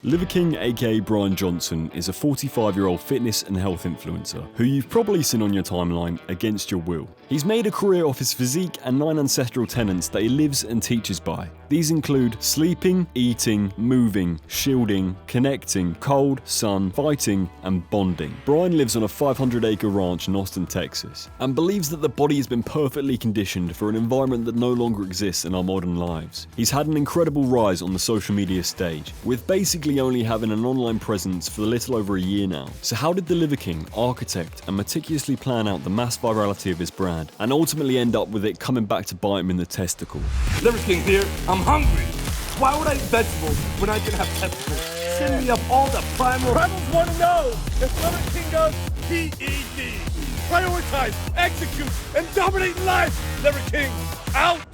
Liver King aka Brian Johnson is a 45-year-old fitness and health influencer who you've probably seen on your timeline against your will. He's made a career off his physique and 9 ancestral tenets that he lives and teaches by. These include sleeping, eating, moving, shielding, connecting, cold, sun, fighting, and bonding. Brian lives on a 500-acre ranch in Austin, Texas, and believes that the body has been perfectly conditioned for an environment that no longer exists in our modern lives. He's had an incredible rise on the social media stage, with basically only having an online presence for a little over a year now. So how did the Liver King architect and meticulously plan out the mass virality of his brand, and ultimately end up with it coming back to bite him in the testicle? Liver King here, I'm hungry. Why would I eat vegetables when I can have testicles? Send me up all the primals want to know if Liver King goes PED. Prioritize, execute, and dominate life. Liver King, out!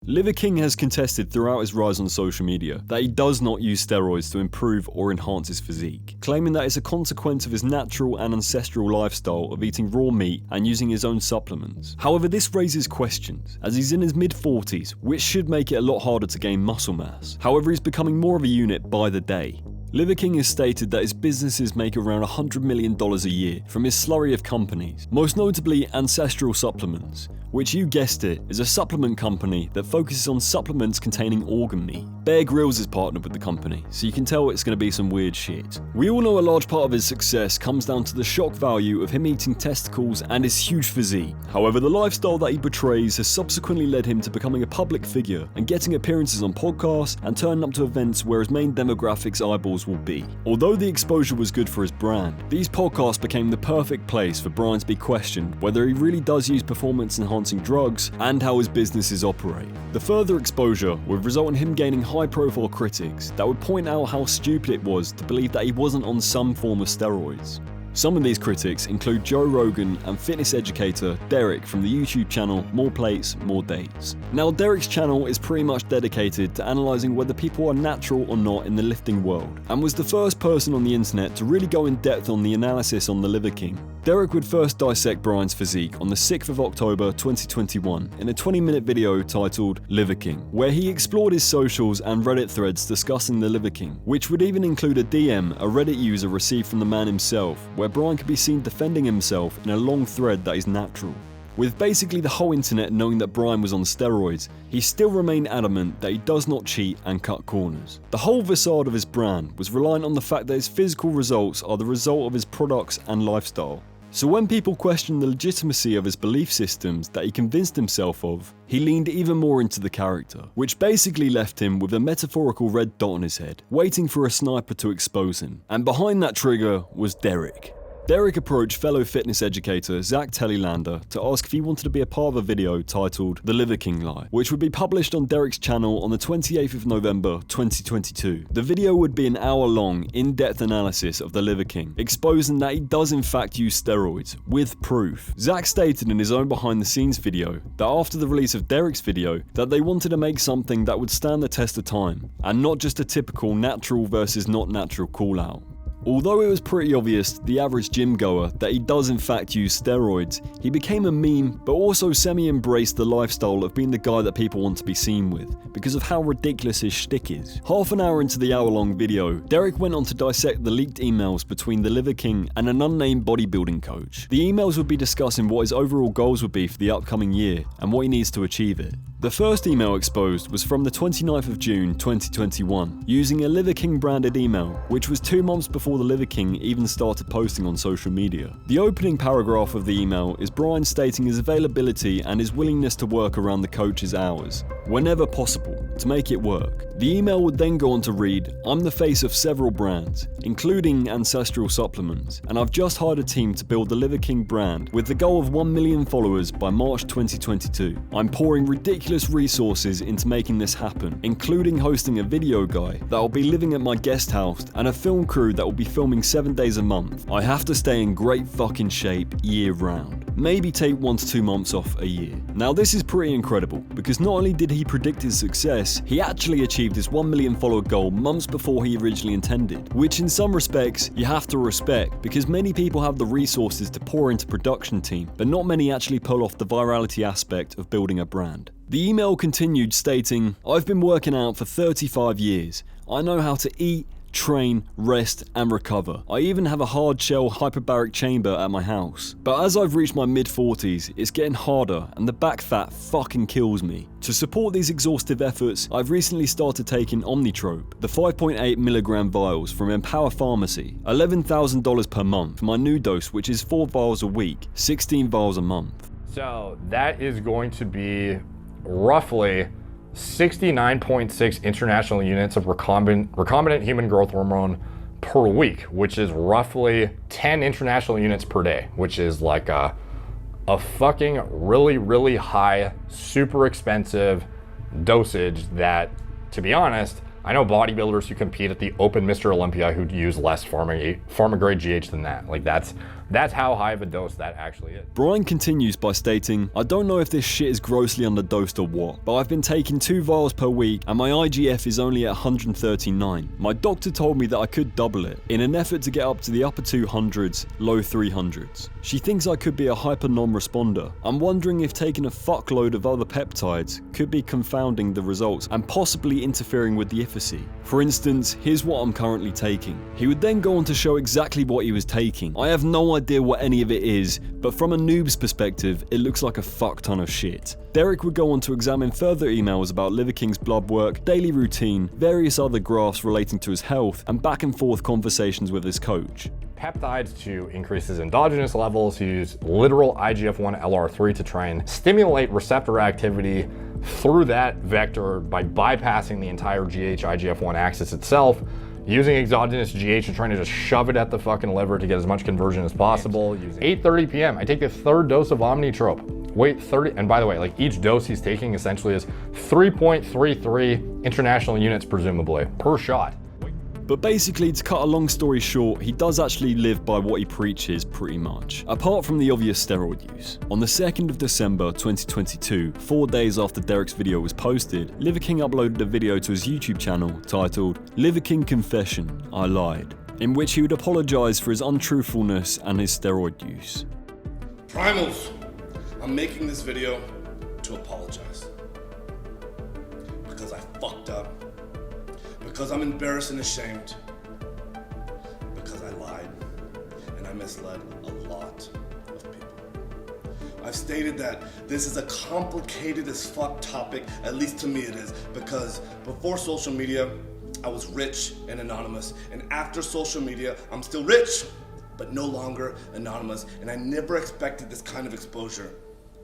Liver King has contested throughout his rise on social media that he does not use steroids to improve or enhance his physique, claiming that it's a consequence of his natural and ancestral lifestyle of eating raw meat and using his own supplements. However, this raises questions, as he's in his mid-40s, which should make it a lot harder to gain muscle mass. However, he's becoming more of a unit by the day. Liver King has stated that his businesses make around $100 million a year from his slurry of companies, most notably Ancestral Supplements, which, you guessed it, is a supplement company that focuses on supplements containing organ meat. Bear Grylls is partnered with the company, so you can tell it's going to be some weird shit. We all know a large part of his success comes down to the shock value of him eating testicles and his huge physique. However, the lifestyle that he portrays has subsequently led him to becoming a public figure and getting appearances on podcasts and turning up to events where his main demographic's eyeballs will be. Although the exposure was good for his brand, these podcasts became the perfect place for Brian to be questioned whether he really does use performance-enhancing drugs and how his businesses operate. The further exposure would result in him gaining high-profile critics that would point out how stupid it was to believe that he wasn't on some form of steroids. Some of these critics include Joe Rogan and fitness educator Derek from the YouTube channel More Plates, More Dates. Now, Derek's channel is pretty much dedicated to analysing whether people are natural or not in the lifting world, and was the first person on the internet to really go in depth on the analysis on the Liver King. Derek would first dissect Brian's physique on the 6th of October 2021 in a 20-minute video titled Liver King, where he explored his socials and Reddit threads discussing the Liver King, which would even include a DM a Reddit user received from the man himself, where Brian could be seen defending himself in a long thread that is natural. With basically the whole internet knowing that Brian was on steroids, he still remained adamant that he does not cheat and cut corners. The whole facade of his brand was reliant on the fact that his physical results are the result of his products and lifestyle. So when people questioned the legitimacy of his belief systems that he convinced himself of, he leaned even more into the character, which basically left him with a metaphorical red dot on his head, waiting for a sniper to expose him. And behind that trigger was Derek. Derek approached fellow fitness educator Zach Tellylander to ask if he wanted to be a part of a video titled The Liver King Lie, which would be published on Derek's channel on the 28th of November 2022. The video would be an hour-long, in-depth analysis of the Liver King, exposing that he does in fact use steroids, with proof. Zach stated in his own behind-the-scenes video that after the release of Derek's video, that they wanted to make something that would stand the test of time, and not just a typical natural versus not natural call-out. Although it was pretty obvious to the average gym goer that he does in fact use steroids, he became a meme but also semi-embraced the lifestyle of being the guy that people want to be seen with, because of how ridiculous his shtick is. Half an hour into the hour-long video, Derek went on to dissect the leaked emails between the Liver King and an unnamed bodybuilding coach. The emails would be discussing what his overall goals would be for the upcoming year and what he needs to achieve it. The first email exposed was from the 29th of June 2021, using a Liver King branded email, which was 2 months before the Liver King even started posting on social media. The opening paragraph of the email is Brian stating his availability and his willingness to work around the coach's hours, whenever possible, to make it work. The email would then go on to read, "I'm the face of several brands, including Ancestral Supplements, and I've just hired a team to build the Liver King brand with the goal of 1 million followers by March 2022. I'm pouring ridiculous resources into making this happen, including hosting a video guy that will be living at my guest house and a film crew that will be filming 7 days a month. I have to stay in great fucking shape year round. Maybe take 1 to 2 months off a year." Now this is pretty incredible, because not only did he predict his success, he actually achieved his 1 million follower goal months before he originally intended, which in some respects you have to respect, because many people have the resources to pour into production team, but not many actually pull off the virality aspect of building a brand. The email continued stating, "I've been working out for 35 years. I know how to eat, train, rest, and recover. I even have a hard shell hyperbaric chamber at my house. But as I've reached my mid-40s, it's getting harder and the back fat fucking kills me. To support these exhaustive efforts, I've recently started taking Omnitrope, the 5.8mg vials from Empower Pharmacy, $11,000 per month for my new dose, which is 4 vials a week, 16 vials a month. So that is going to be roughly 69.6 international units of recombinant human growth hormone per week, which is roughly 10 international units per day, which is like a fucking really high, super expensive dosage that, to be honest, I know bodybuilders who compete at the Open Mr. Olympia who use less pharma grade GH than that. Like that's how high of a dose that actually is. Brian continues by stating, I don't know if this shit is grossly underdosed or what, but I've been taking 2 vials per week and my IGF is only at 139. My doctor told me that I could double it in an effort to get up to the upper 200s, low 300s. She thinks I could be a hyper non-responder. I'm wondering if taking a fuckload of other peptides could be confounding the results and possibly interfering with the efficacy. For instance, here's what I'm currently taking. He would then go on to show exactly what he was taking. I have no idea what any of it is, but from a noob's perspective, it looks like a fuck ton of shit. Derek would go on to examine further emails about Liver King's blood work, daily routine, various other graphs relating to his health, and back and forth conversations with his coach. Peptides to increase his endogenous levels, he used literal IGF-1 LR3 to try and stimulate receptor activity through that vector by bypassing the entire GH-IGF-1 axis itself, using exogenous GH and trying to just shove it at the fucking liver to get as much conversion as possible. 8:30 p.m. I take the 3rd dose of Omnitrope. Wait 30, and by the way, like each dose he's taking essentially is 3.33 international units presumably per shot. But basically, to cut a long story short, he does actually live by what he preaches pretty much, apart from the obvious steroid use. On the 2nd of December 2022, 4 days after Derek's video was posted, Liver King uploaded a video to his YouTube channel titled Liver King Confession, I Lied, in which he would apologise for his untruthfulness and his steroid use. Primals, I'm making this video to apologize. Because I fucked up. Because I'm embarrassed and ashamed. Because I lied and I misled a lot of people. I've stated that this is a complicated as fuck topic, at least to me it is, because before social media, I was rich and anonymous, and after social media, I'm still rich, but no longer anonymous, and I never expected this kind of exposure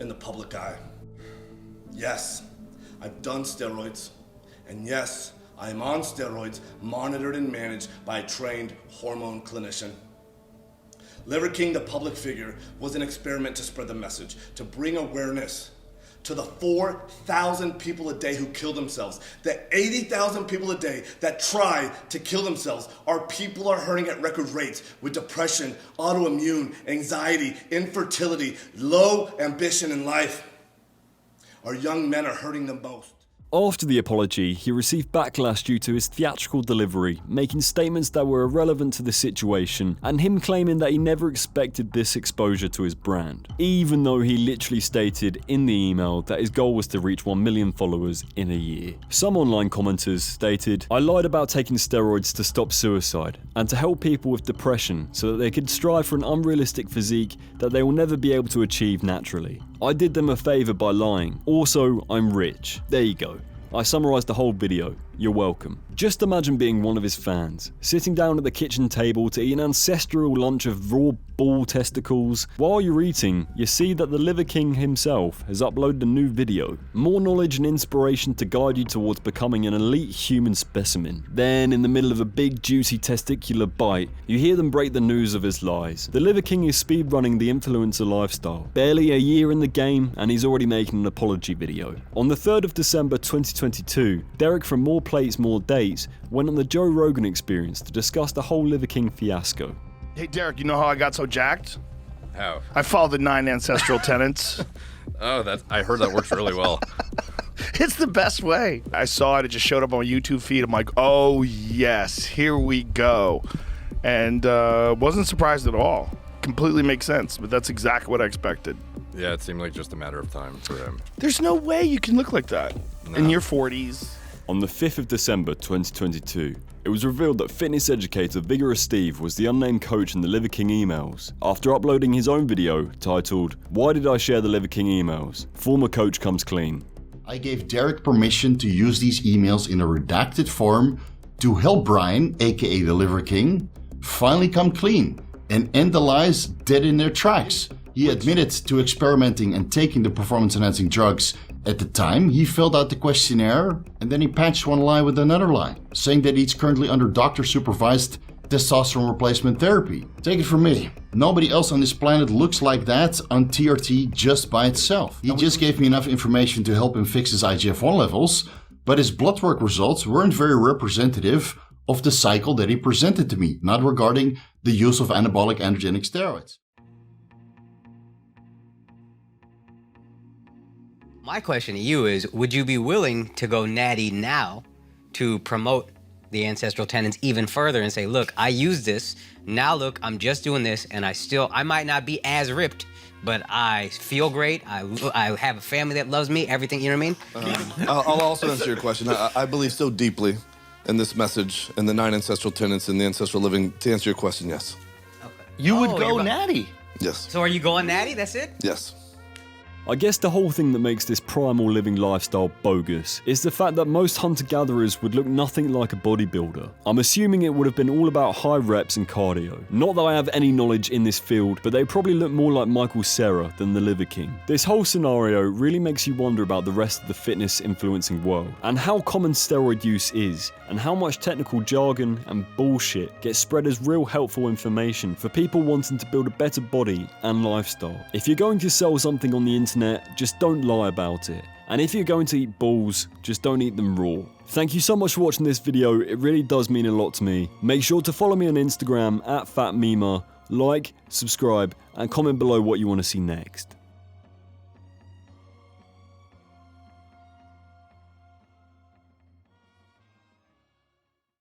in the public eye. Yes, I've done steroids, and yes, I am on steroids, monitored and managed by a trained hormone clinician. Liver King, the public figure, was an experiment to spread the message, to bring awareness to the 4,000 people a day who kill themselves. The 80,000 people a day that try to kill themselves. Our people are hurting at record rates with depression, autoimmune, anxiety, infertility, low ambition in life. Our young men are hurting the most. After the apology, he received backlash due to his theatrical delivery, making statements that were irrelevant to the situation, and him claiming that he never expected this exposure to his brand, even though he literally stated in the email that his goal was to reach 1 million followers in a year. Some online commenters stated, I lied about taking steroids to stop suicide, and to help people with depression so that they could strive for an unrealistic physique that they will never be able to achieve naturally. I did them a favour by lying. Also, I'm rich. There you go. I summarised the whole video. You're welcome. Just imagine being one of his fans, sitting down at the kitchen table to eat an ancestral lunch of raw bull testicles. While you're eating, you see that the Liver King himself has uploaded a new video. More knowledge and inspiration to guide you towards becoming an elite human specimen. Then, in the middle of a big juicy testicular bite, you hear them break the news of his lies. The Liver King is speedrunning the influencer lifestyle. Barely a year in the game, and he's already making an apology video. On the 3rd of December 2022, Derek from More Plates, More Dates went on the Joe Rogan Experience to discuss the whole Liver King fiasco. Hey Derek, you know how I got so jacked? How? I followed the 9 ancestral tenets. Oh, I heard that works really well. It's the best way. I saw it, it just showed up on my YouTube feed. I'm like, oh yes, here we go. And wasn't surprised at all. Completely makes sense, but that's exactly what I expected. Yeah, it seemed like just a matter of time for him. There's no way you can look like that in your 40s. On the 5th of December 2022, it was revealed that fitness educator Vigorous Steve was the unnamed coach in the Liver King emails. After uploading his own video titled, "Why did I share the Liver King emails?" former coach comes clean. I gave Derek permission to use these emails in a redacted form to help Brian, aka the Liver King, finally come clean and end the lies dead in their tracks. He admitted to experimenting and taking the performance-enhancing drugs. At the time, he filled out the questionnaire and then he patched one lie with another lie, saying that he's currently under doctor-supervised testosterone replacement therapy. Take it from me, nobody else on this planet looks like that on TRT just by itself. He just gave me enough information to help him fix his IGF-1 levels, but his blood work results weren't very representative of the cycle that he presented to me, not regarding the use of anabolic androgenic steroids. My question to you is, would you be willing to go natty now to promote the ancestral tenets even further and say, look, I use this, now look, I'm just doing this, and I might not be as ripped, but I feel great, I have a family that loves me, everything, you know what I mean? I'll also answer your question. I believe so deeply in this message and the 9 ancestral tenets and the ancestral living. To answer your question, yes. Okay. You would Oh, go you're natty. Yes. So are you going natty, that's it? Yes. I guess the whole thing that makes this primal living lifestyle bogus is the fact that most hunter-gatherers would look nothing like a bodybuilder. I'm assuming it would have been all about high reps and cardio. Not that I have any knowledge in this field, but they probably look more like Michael Cera than the Liver King. This whole scenario really makes you wonder about the rest of the fitness influencing world, and how common steroid use is, and how much technical jargon and bullshit gets spread as real helpful information for people wanting to build a better body and lifestyle. If you're going to sell something on the internet, just don't lie about it. And if you're going to eat balls, just don't eat them raw. Thank you so much for watching this video, it really does mean a lot to me. Make sure to follow me on Instagram @FatMima, like, subscribe, and comment below what you want to see next.